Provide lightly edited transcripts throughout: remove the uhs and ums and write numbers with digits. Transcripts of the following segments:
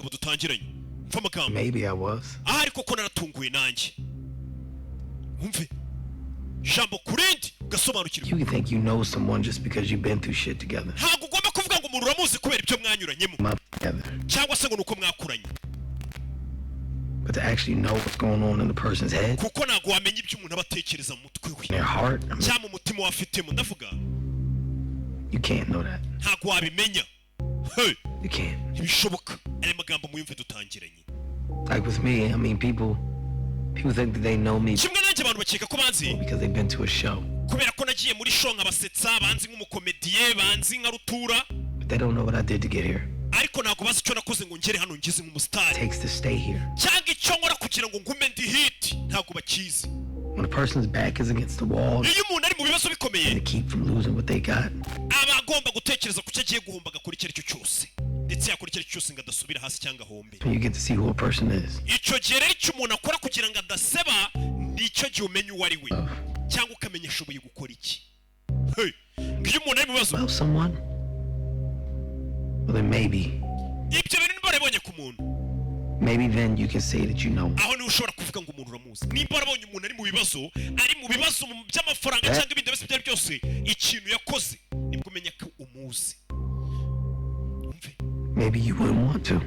mugabo dutangiranye mva amagambo Maybe I was. ariko ko naratunguye nanjye umve jambo kurindi gasobanukirwa You think you know someone just because you've been through shit together. ntabwo ugomba kuvuga ngo umuntu uramuzi kubera ibyo mwanyuranyemo Together. cyangwa se ngo nuko mwakuranye But to actually know what's going on in the person's head, kuko ntabwo wamenya ibyo umuntu aba atekereza mu mutwe we their heart, cyangwa umutima wafitemo ndavuga you can't know that. ntabwo wabimenya hey You can't. ntibishoboka aya magambo muyumve dutangiranye Like with me, I mean, people think that they know me kimwe nanjye abantu bakeka ko banzi because they've been to a show, kubera ko nagiye muri show nkabasetsa banzi nk'umukomediye banzi nka rutura but they don't know what I did to get here. ariko ntabwo bazi icyo nakoze ngo ngere hano ngize nk'umusitari It takes to stay here. cyangwa icyo nkora kugira ngo ngume ndi hiti ntabwo bakizi When a person's back is against the wall, iyo umuntu ari mu bibazo bikomeye to keep from losing what they got, aba agomba gutekereza ku cyo agiye guhomba agakora icyo ari cyo cyose ndetse yakora icyo ari cyo cyose ngo adasubira hasi cyangwa ahombe when you get to see who a person is. icyo gihe rero icyo umuntu akora kugira ngo adaseba ni icyo gihe umenya uwo ari we cyangwa ukamenya ashoboye gukora iki hey iyo umuntu ari mu bibazo About someone? Well, then maybe ibyo bintu barabonye ku muntu maybe then you can say that you know. aho niwe ushobora kuvuga ngo umuntu uramuzi nimba warabonye umuntu ari mu bibazo by'amafaranga cyangwa ibindi byose ibyo ari byose ikintu yakoze nibwo umenya ko umuzi umve Maybe you wouldn't want to.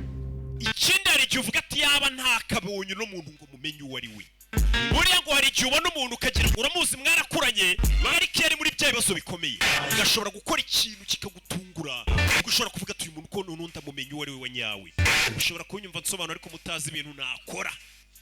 ikindi hari igihe uvuga ati yaba ntakabonye uno muntu ngo mumenye uwo ari we buriya ngo hari igihe ubona umuntu ukagira ngo uramuzi mwarakuranye ariko iyo ari muri bya bibazo bikomeye ugashobora gukora ikintu kikagutungura ubwo ushobora kuvuga ati uyu muntu ko n'undi amumenye uwo ari we wa nyawe ushobora kunyumva nsobanura ariko mutazi ibintu nakora